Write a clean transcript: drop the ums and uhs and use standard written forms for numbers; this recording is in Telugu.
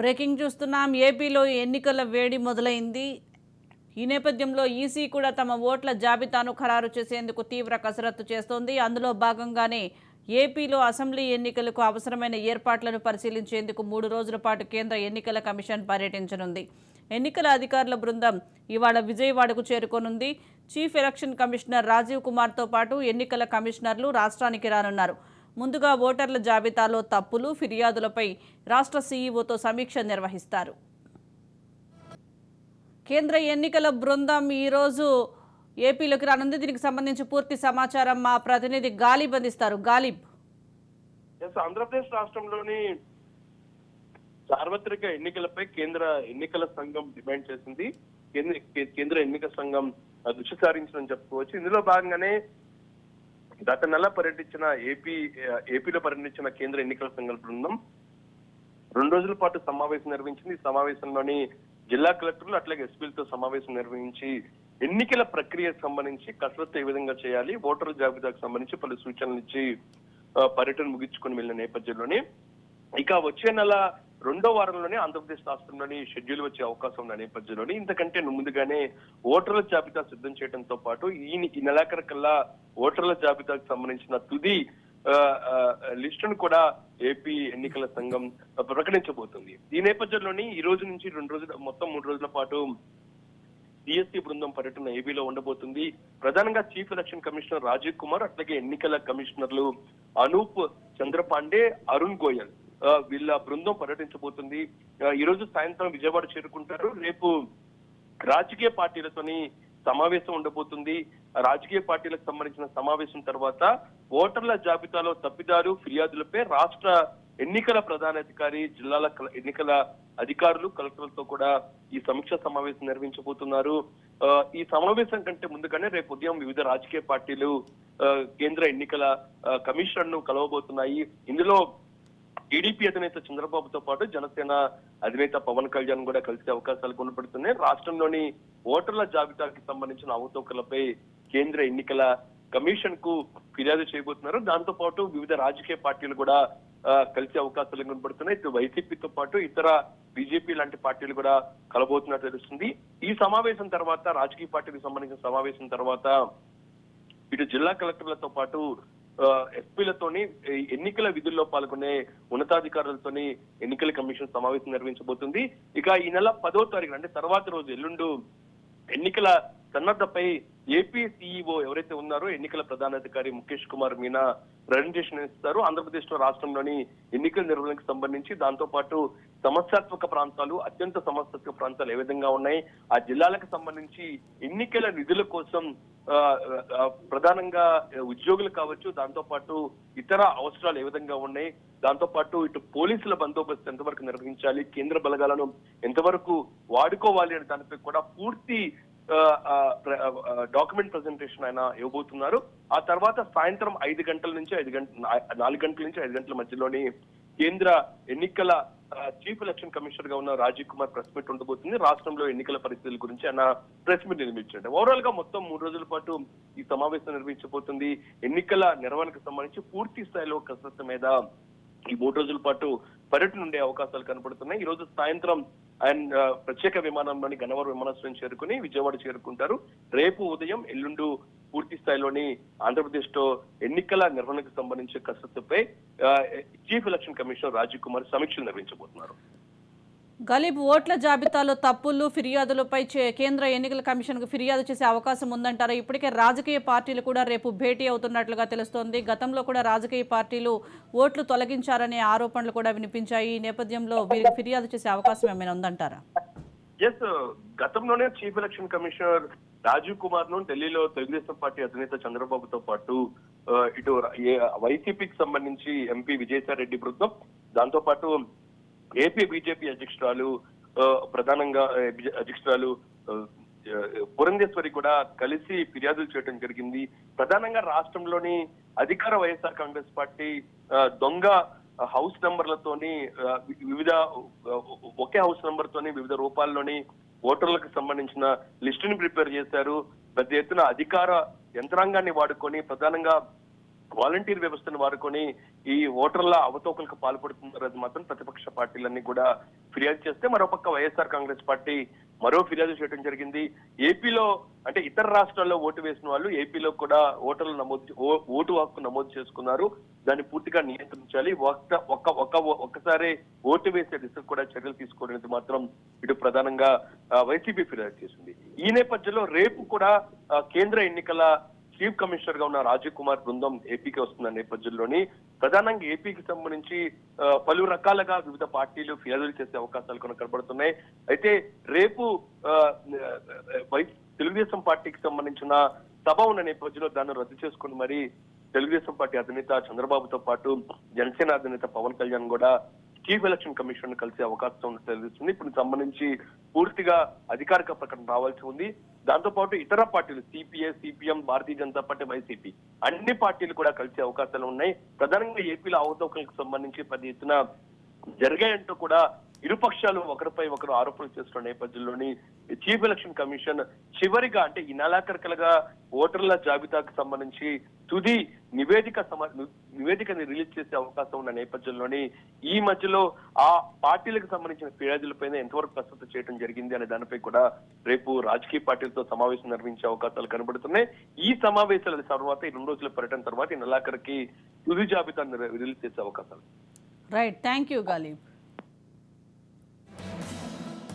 బ్రేకింగ్ చూస్తున్నాం. ఏపీలో ఎన్నికల వేడి మొదలైంది. ఈ నేపథ్యంలో ఈసీ కూడా తమ ఓట్ల జాబితాను ఖరారు చేసేందుకు తీవ్ర కసరత్తు చేస్తోంది. అందులో భాగంగానే ఏపీలో అసెంబ్లీ ఎన్నికలకు అవసరమైన ఏర్పాట్లను పరిశీలించేందుకు 3 రోజుల పాటు కేంద్ర ఎన్నికల కమిషన్ పర్యటించనుంది. ఎన్నికల అధికారుల బృందం ఇవాళ విజయవాడకు చేరుకోనుంది. చీఫ్ ఎలక్షన్ కమిషనర్ రాజీవ్ కుమార్తో పాటు ఎన్నికల కమిషనర్లు రాష్ట్రానికి రానున్నారు. ముందుగా ఓటర్ల జాబితాలో తప్పులు, ఫిర్యాదులపై రాష్ట్ర సీఈఓతో సమీక్ష నిర్వహిస్తారు. కేంద్ర ఎన్నికల బృందం ఈరోజు ఏపీలోకి రానుంది. దీనికి సంబంధించి పూర్తి సమాచారం మా ప్రతినిధి గాలిబ్ అందిస్తారు. గాలిబ్. ఆంధ్రప్రదేశ్ రాష్ట్రంలోని సార్వత్రిక ఎన్నికలపై కేంద్ర ఎన్నికల సంఘం డిమాండ్ చేసింది. కేంద్ర ఎన్నికల సంఘం దృష్టి సారించిందని చెప్పుకోవచ్చు. ఇందులో భాగంగానే గత నెల ఏపీలో పర్యటించిన కేంద్ర ఎన్నికల సంఘం బృందం 2 రోజుల పాటు సమావేశం నిర్వహించింది. ఈ సమావేశంలోని జిల్లా కలెక్టర్లు అట్లాగే ఎస్పీలతో సమావేశం నిర్వహించి ఎన్నికల ప్రక్రియకు సంబంధించి కసరత్తు ఏ విధంగా చేయాలి, ఓటర్ల జాబితాకు సంబంధించి పలు సూచనలు ఇచ్చి పర్యటన ముగించుకొని వెళ్లిన నేపథ్యంలోనే ఇక వచ్చే నెల 2వ వారంలోనే ఆంధ్రప్రదేశ్ రాష్ట్రంలోని షెడ్యూల్ వచ్చే అవకాశం ఉన్న నేపథ్యంలోనే ఇంతకంటే ముందుగానే ఓటర్ల జాబితా సిద్ధం చేయడంతో పాటు ఈ నెలాఖరు కల్లా ఓటర్ల జాబితాకు సంబంధించిన తుది లిస్టును కూడా ఏపీ ఎన్నికల సంఘం ప్రకటించబోతుంది. ఈ నేపథ్యంలోని ఈ రోజు నుంచి 2 రోజులు మొత్తం 3 రోజుల పాటు సిఎస్సి బృందం పర్యటన ఏపీలో ఉండబోతుంది. ప్రధానంగా chief election commissioner Rajiv Kumar అట్లాగే ఎన్నికల కమిషనర్లు అనూప్ చంద్రపాండే, అరుణ్ గోయల్ వీళ్ళ బృందం పర్యటించబోతుంది. ఈ రోజు సాయంత్రం విజయవాడ చేరుకుంటారు. రేపు రాజకీయ పార్టీలతోని సమావేశం ఉండబోతుంది. రాజకీయ పార్టీలకు సంబంధించిన సమావేశం తర్వాత ఓటర్ల జాబితాలో తప్పిదాలు, ఫిర్యాదులపై రాష్ట్ర ఎన్నికల ప్రధానాధికారి, జిల్లాల ఎన్నికల అధికారులు, కలెక్టర్లతో కూడా ఈ సమీక్ష సమావేశం నిర్వహించబోతున్నారు. ఈ సమావేశం కంటే ముందుగానే రేపు ఉదయం వివిధ రాజకీయ పార్టీలు కేంద్ర ఎన్నికల కమిషనర్ ను కలవబోతున్నాయి. ఇందులో టీడీపీ అధినేత చంద్రబాబుతో పాటు జనసేన అధినేత పవన్ కళ్యాణ్ కూడా కలిసే అవకాశాలు కనపడుతున్నాయి. రాష్ట్రంలోని ఓటర్ల జాబితాకి సంబంధించిన అవకతవకలపై కేంద్ర ఎన్నికల కమిషన్ కు ఫిర్యాదు చేయబోతున్నారు. దాంతో పాటు వివిధ రాజకీయ పార్టీలు కూడా కలిసే అవకాశాలు కనబడుతున్నాయి. ఇటు వైసీపీతో పాటు ఇతర బీజేపీ లాంటి పార్టీలు కూడా కలబోతున్నట్టు తెలుస్తుంది. ఈ సమావేశం తర్వాత, రాజకీయ పార్టీలకు సంబంధించిన సమావేశం తర్వాత ఇటు జిల్లా కలెక్టర్లతో పాటు ఎస్పీలతోని ఎన్నికల విధుల్లో పాల్గొనే ఉన్నతాధికారులతోని ఎన్నికల కమిషన్ సమావేశం నిర్వహించబోతుంది. ఇక ఈ నెల 10వ తారీఖున అంటే తర్వాత రోజు ఎల్లుండు ఎన్నికల సన్నద్ధపై ఏపీ సీఈఓ ఎవరైతే ఉన్నారో ఎన్నికల ప్రధానాధికారి ముఖేష్ కుమార్ మీనా ప్రజెంటేషన్ ఇస్తారు. ఆంధ్రప్రదేశ్ లో రాష్ట్రంలోని ఎన్నికల నిర్వహణకు సంబంధించి, దాంతో పాటు సమస్యాత్మక ప్రాంతాలు, అత్యంత సమస్యాత్మక ప్రాంతాలు ఏ విధంగా ఉన్నాయి, ఆ జిల్లాలకు సంబంధించి ఎన్నికల నిధుల కోసం ప్రధానంగా ఉద్యోగులు కావచ్చు, దాంతో పాటు ఇతర అవసరాలు ఏ విధంగా ఉన్నాయి, దాంతో పాటు ఇటు పోలీసుల బందోబస్తు ఎంతవరకు నిర్వహించాలి, కేంద్ర బలగాలను ఎంతవరకు వాడుకోవాలి అనే దానిపై కూడా పూర్తి డాక్యుమెంట్ ప్రెజెంటేషన్ ఆయన ఇవ్వబోతున్నారు. ఆ తర్వాత సాయంత్రం 4 గంటల నుంచి 5 గంటల మధ్యలోని కేంద్ర ఎన్నికల చీఫ్ ఎలక్షన్ కమిషనర్ గా ఉన్న రాజీవ్ కుమార్ ప్రెస్ మీట్ ఉండబోతుంది. రాష్ట్రంలో ఎన్నికల పరిస్థితుల గురించి ఆయన ప్రెస్ మీట్ నిర్మించాడు. ఓవరాల్ గా మొత్తం 3 రోజుల పాటు ఈ సమావేశం నిర్వహించబోతుంది. ఎన్నికల నిర్వహణకు సంబంధించి పూర్తి స్థాయిలో కసరత్తు మీద ఈ 3 రోజుల పాటు పర్యటన ఉండే అవకాశాలు కనపడుతున్నాయి. ఈ రోజు సాయంత్రం ఆయన ప్రత్యేక విమానంలోని గన్నవరం విమానాశ్రయం చేరుకుని విజయవాడ చేరుకుంటారు. రేపు ఉదయం ఎల్లుండు పూర్తి స్థాయిలోని ఆంధ్రప్రదేశ్ లో ఎన్నికల నిర్వహణకు సంబంధించిన కసరత్తుపై chief election commissioner Rajiv Kumar సమీక్షలు నిర్వహించబోతున్నారు. గలీబ్, ఓట్ల జాబితాలో తప్పులు, ఫిర్యాదులపై కేంద్ర ఎన్నికల కమిషన్కు ఫిర్యాదు చేసే అవకాశం ఉందంటారా? ఇప్పటికే రాజకీయ పార్టీలు కూడా రేపు భేటీ అవుతున్నట్లుగా తెలుస్తోంది. గతంలో కూడా రాజకీయ పార్టీలు ఓట్లు తొలగించారనే ఆరోపణలు కూడా వినిపించాయి. ఈ నేపథ్యంలో వీరికి ఫిర్యాదు చేసే అవకాశం ఏమైనా ఉందంటారా? గతంలోనే chief election commissioner Rajiv Kumar ను ఢిల్లీలో తెలుగుదేశం పార్టీ అధినేత చంద్రబాబుతో పాటు ఇటు వైసీపీకి సంబంధించి ఎంపీ విజయసాయి రెడ్డి బృందం, దాంతో పాటు ఏపీ బీజేపీ అధ్యక్షురాలు ప్రధానంగా అధ్యక్షురాలు పురంధేశ్వరి కూడా కలిసి ఫిర్యాదులు చేయడం జరిగింది. ప్రధానంగా రాష్ట్రంలోని అధికార వైఎస్ఆర్ కాంగ్రెస్ పార్టీ దొంగ హౌస్ నంబర్లతోని ఒకే హౌస్ నంబర్ తోని వివిధ రూపాల్లోని ఓటర్లకు సంబంధించిన లిస్టుని ప్రిపేర్ చేశారు. పెద్ద ఎత్తున అధికార యంత్రాంగాన్ని వాడుకొని, ప్రధానంగా వాలంటీర్ వ్యవస్థను వాడుకొని ఈ ఓటర్ల అవతోకలకు పాల్పడుతున్నారు. అది మాత్రం ప్రతిపక్ష పార్టీలన్నీ కూడా ఫిర్యాదు చేస్తే, మరోపక్క వైఎస్ఆర్ కాంగ్రెస్ పార్టీ మరో ఫిర్యాదు చేయడం జరిగింది. ఏపీలో అంటే ఇతర రాష్ట్రాల్లో ఓటు వేసిన వాళ్ళు ఏపీలో కూడా ఓటు హక్కు నమోదు చేసుకున్నారు. దాన్ని పూర్తిగా నియంత్రించాలి. ఒక్కసారి ఓటు వేసే దిశకు కూడా చర్యలు తీసుకోవడానికి మాత్రం ఇటు ప్రధానంగా వైసీపీ ఫిర్యాదు చేసింది. ఈ నేపథ్యంలో రేపు కూడా కేంద్ర ఎన్నికల చీఫ్ కమిషనర్ గా ఉన్న రాజీవ్ కుమార్ బృందం ఏపీకి వస్తున్న నేపథ్యంలోని ప్రధానంగా ఏపీకి సంబంధించి పలు రకాలుగా వివిధ పార్టీలు ఫిర్యాదులు చేసే అవకాశాలు కూడా కనబడుతున్నాయి. అయితే రేపు తెలుగుదేశం పార్టీకి సంబంధించిన సభ ఉన్న నేపథ్యంలో దాన్ని రద్దు చేసుకుని మరి తెలుగుదేశం పార్టీ అధినేత చంద్రబాబుతో పాటు జనసేన అధినేత పవన్ కళ్యాణ్ కూడా చీఫ్ ఎలక్షన్ కమిషన్ కలిసే అవకాశం ఉన్నట్టు తెలుస్తుంది. ఇప్పుడు సంబంధించి పూర్తిగా అధికారిక ప్రకటన రావాల్సి ఉంది. దాంతో పాటు ఇతర పార్టీలు CPI, CPM, Bharatiya Janata party, YCP అన్ని పార్టీలు కూడా కలిసే అవకాశాలు ఉన్నాయి. ప్రధానంగా ఏపీలో అవకతవకలకు సంబంధించి పెద్ద ఎత్తున జరిగాయంటూ కూడా ఇరుపక్షాలు ఒకరిపై ఒకరు ఆరోపణలు చేస్తున్న నేపథ్యంలోని చీఫ్ ఎలక్షన్ కమిషన్ చివరిగా అంటే ఈ నెలాఖరుకలుగా ఓటర్ల జాబితాకు సంబంధించి తుది నివేదికని రిలీజ్ చేసే అవకాశం ఉన్న నేపథ్యంలోని ఈ మధ్యలో ఆ పార్టీలకు సంబంధించిన ఫిర్యాదులపైన ఎంతవరకు ప్రస్తుతం చేయడం జరిగింది అనే దానిపై కూడా రేపు రాజకీయ పార్టీలతో సమావేశం నిర్వహించే అవకాశాలు కనబడుతున్నాయి. ఈ సమావేశాల తర్వాత ఈ 2 రోజుల పర్యటన తర్వాత ఈ నెలాఖరుకి తుది జాబితాను రిలీజ్ చేసే అవకాశాలు. Right, thank you Ghalib.